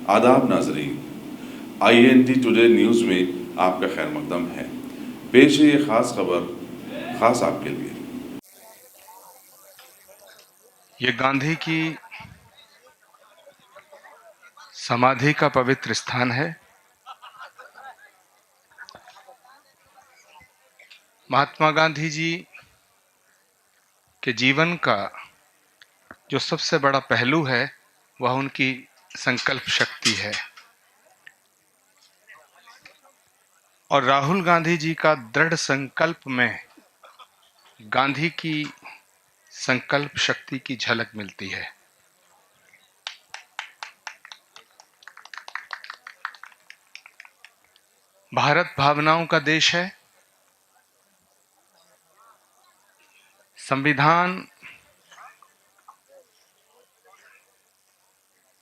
आदाब नाजरीन, INT today news में आपका खैर मकदम है। पेश है ये ख़ास खबर ख़ास आपके लिए। ये गांधी की समाधि का पवित्र स्थान है। महात्मा गांधी जी के जीवन का जो सबसे बड़ा पहलू है वह उनकी संकल्प शक्ति है, और राहुल गांधी जी का दृढ़ संकल्प में गांधी की संकल्प शक्ति की झलक मिलती है। भारत भावनाओं का देश है। संविधान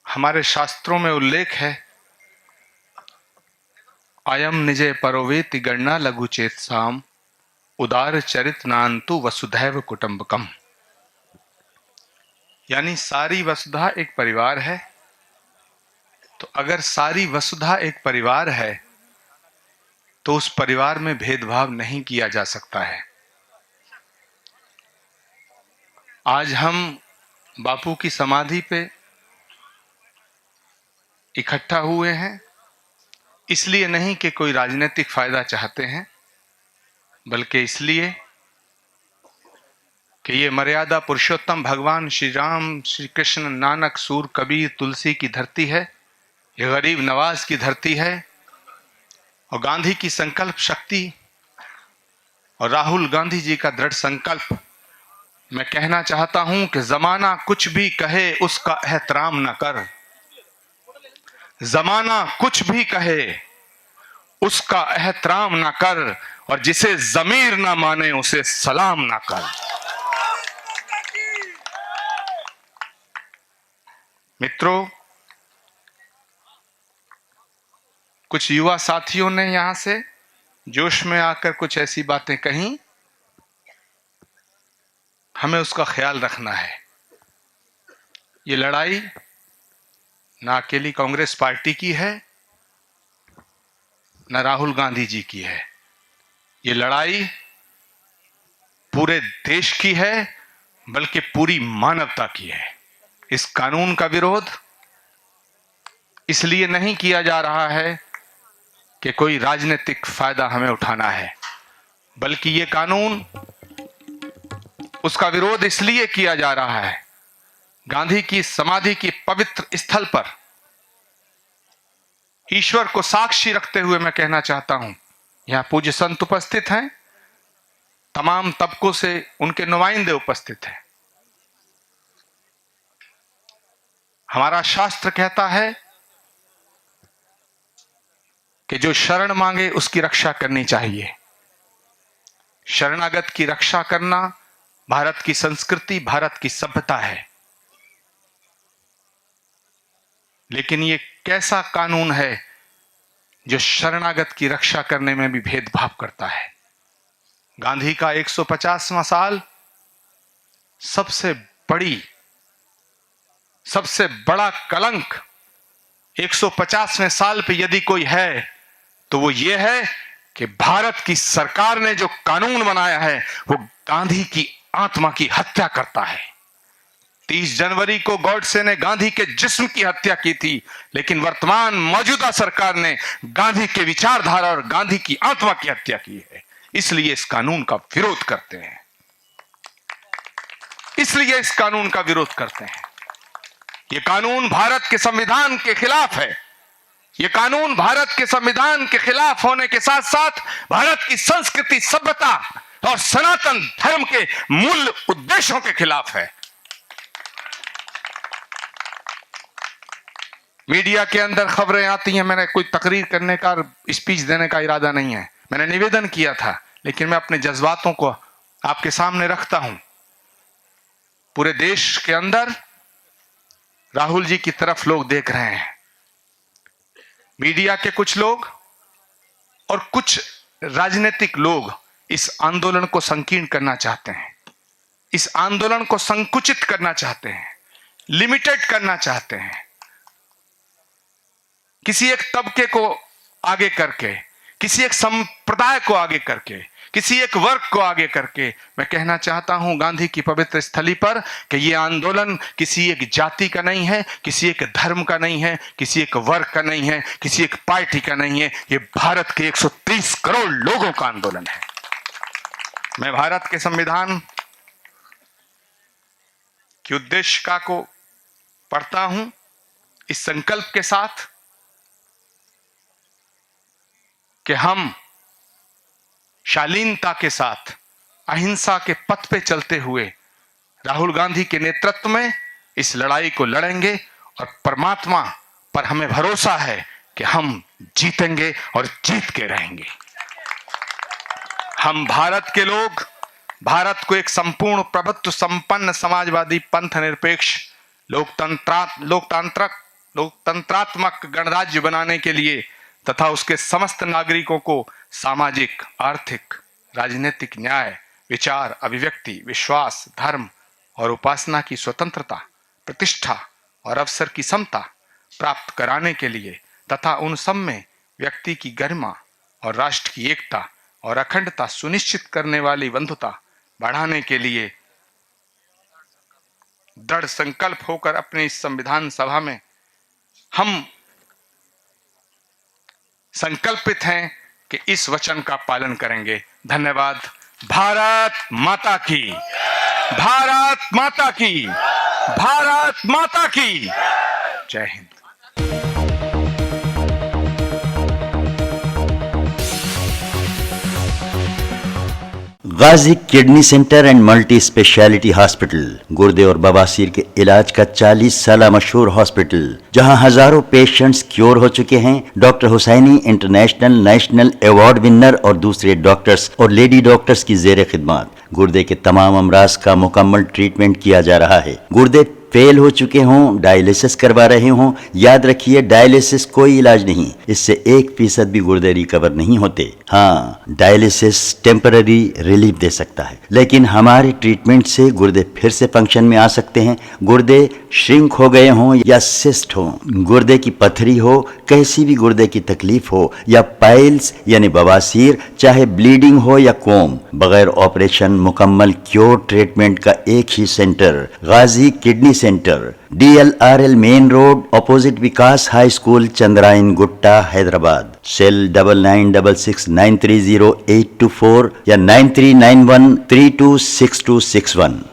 हमारे शास्त्रों में उल्लेख है, अयम निजे परोवेति गणना लघु चेतसाम उदार चरित नान्तु वसुधैव कुटुंबकम। यानी सारी वसुधा एक परिवार है। तो अगर सारी वसुधा एक परिवार है तो उस परिवार में भेदभाव नहीं किया जा सकता है। आज हम बापू की समाधि पे इकट्ठा हुए हैं, इसलिए नहीं कि कोई राजनीतिक फायदा चाहते हैं, बल्कि इसलिए कि ये मर्यादा पुरुषोत्तम भगवान श्री राम, श्री कृष्ण, नानक, सूर, कबीर, तुलसी की धरती है। ये गरीब नवाज की धरती है। और गांधी की संकल्प शक्ति और राहुल गांधी जी का दृढ़ संकल्प, मैं कहना चाहता हूं कि जमाना कुछ भी कहे उसका एहतराम न कर। जमाना कुछ भी कहे उसका एहतराम न कर, और जिसे जमीर ना माने उसे सलाम ना कर। मित्रों, कुछ युवा साथियों ने यहां से जोश में आकर कुछ ऐसी बातें कही, हमें उसका ख्याल रखना है। ये लड़ाई ना अकेली कांग्रेस पार्टी की है, ना राहुल गांधी जी की है। ये लड़ाई पूरे देश की है, बल्कि पूरी मानवता की है। इस कानून का विरोध इसलिए नहीं किया जा रहा है कि कोई राजनीतिक फायदा हमें उठाना है, बल्कि ये कानून, उसका विरोध इसलिए किया जा रहा है गांधी की समाधि की पवित्र स्थल पर ईश्वर को साक्षी रखते हुए मैं कहना चाहता हूं, यहां पूज्य संत उपस्थित हैं, तमाम तबकों से उनके नुमाइंदे उपस्थित हैं। हमारा शास्त्र कहता है कि जो शरण मांगे उसकी रक्षा करनी चाहिए। शरणागत की रक्षा करना भारत की संस्कृति, भारत की सभ्यता है। लेकिन ये कैसा कानून है जो शरणागत की रक्षा करने में भी भेदभाव करता है। गांधी का 150वां साल सबसे बड़ा कलंक 150वें साल पे यदि कोई है तो वो ये है कि भारत की सरकार ने जो कानून बनाया है वो गांधी की आत्मा की हत्या करता है। 30 जनवरी को गॉडसे ने गांधी के जिस्म की हत्या की थी, लेकिन वर्तमान मौजूदा सरकार ने गांधी के विचारधारा और गांधी की आत्मा की हत्या की है। इसलिए इस कानून का विरोध करते हैं। इसलिए इस कानून का विरोध करते हैं। यह कानून भारत के संविधान के खिलाफ है। यह कानून भारत के संविधान के खिलाफ होने के साथ साथ भारत की संस्कृति, सभ्यता और सनातन धर्म के मूल उद्देश्यों के खिलाफ है। मीडिया के अंदर खबरें आती हैं। मैंने कोई तकरीर करने का, स्पीच देने का इरादा नहीं है। मैंने निवेदन किया था, लेकिन मैं अपने जज्बातों को आपके सामने रखता हूं। पूरे देश के अंदर राहुल जी की तरफ लोग देख रहे हैं। मीडिया के कुछ लोग और कुछ राजनीतिक लोग इस आंदोलन को संकीर्ण करना चाहते हैं, इस आंदोलन को संकुचित करना चाहते हैं, लिमिटेड करना चाहते हैं। किसी एक तबके को आगे करके, किसी एक संप्रदाय को आगे करके, किसी एक वर्ग को आगे करके मैं कहना चाहता हूं गांधी की पवित्र स्थली पर कि यह आंदोलन किसी एक जाति का नहीं है, किसी एक धर्म का नहीं है, किसी एक वर्ग का नहीं है, किसी एक पार्टी का नहीं है। यह भारत के 130 करोड़ लोगों का आंदोलन है। मैं भारत के संविधान की उद्देशिका को पढ़ता हूं इस संकल्प के साथ कि हम शालीनता के साथ अहिंसा के पथ पे चलते हुए राहुल गांधी के नेतृत्व में इस लड़ाई को लड़ेंगे और परमात्मा पर हमें भरोसा है कि हम जीतेंगे और जीत के रहेंगे। हम भारत के लोग भारत को एक संपूर्ण प्रभुत्व संपन्न समाजवादी पंथ निरपेक्ष लोकतंत्रात्मक गणराज्य बनाने के लिए तथा उसके समस्त नागरिकों को सामाजिक, आर्थिक, राजनीतिक न्याय, विचार, अभिव्यक्ति, विश्वास, धर्म और उपासना की स्वतंत्रता, प्रतिष्ठा और अवसर की समता प्राप्त कराने के लिए तथा उन सब में व्यक्ति की गरिमा और राष्ट्र की एकता और अखंडता सुनिश्चित करने वाली बंधुता बढ़ाने के लिए दृढ़ संकल्प होकर अपनी इस संविधान सभा में हम संकल्पित हैं कि इस वचन का पालन करेंगे। धन्यवाद। भारत माता की, भारत माता की, भारत माता की जय Hind. Ghazi kidney center and multi specialty hospital, गुर्दे और बवासीर के इलाज का 40 साल मशहूर हॉस्पिटल, जहां हजारों पेशेंट्स क्योर हो चुके हैं। Doctor Hussaini international national award winner और दूसरे डॉक्टर्स और लेडी डॉक्टर्स की जेर खिदमत गुर्दे के तमाम अमराज का मुकम्मल ट्रीटमेंट किया जा रहा है। गुर्दे फेल हो चुके हों, डायलिसिस करवा रहे हों, याद रखिए डायलिसिस कोई इलाज नहीं, इससे 1% भी गुर्दे रिकवर नहीं होते। हाँ, डायलिसिस टेम्पररी रिलीफ दे सकता है, लेकिन हमारे ट्रीटमेंट से गुर्दे फिर से फंक्शन में आ सकते हैं। गुर्दे श्रिंक हो गए हों या सिस्ट हो, गुर्दे की पथरी हो, कैसी भी गुर्दे की तकलीफ हो या पाइल्स यानी बवासीर, चाहे ब्लीडिंग हो या कोम, बगैर ऑपरेशन मुकम्मल क्योर ट्रीटमेंट का एक ही center, Ghazi kidney center, DLRL main road, opposite Vikas high school, Chandrayangutta, Hyderabad. Cell 9966930824 या 9391326261।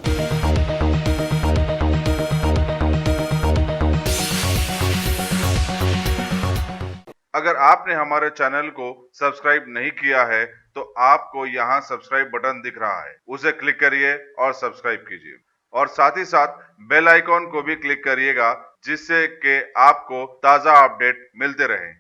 अगर आपने हमारे चैनल को सब्सक्राइब नहीं किया है तो आपको यहाँ सब्सक्राइब बटन दिख रहा है, उसे क्लिक करिए और सब्सक्राइब कीजिए और साथ ही साथ बेल आइकॉन को भी क्लिक करिएगा, जिससे कि आपको ताज़ा अपडेट मिलते रहें।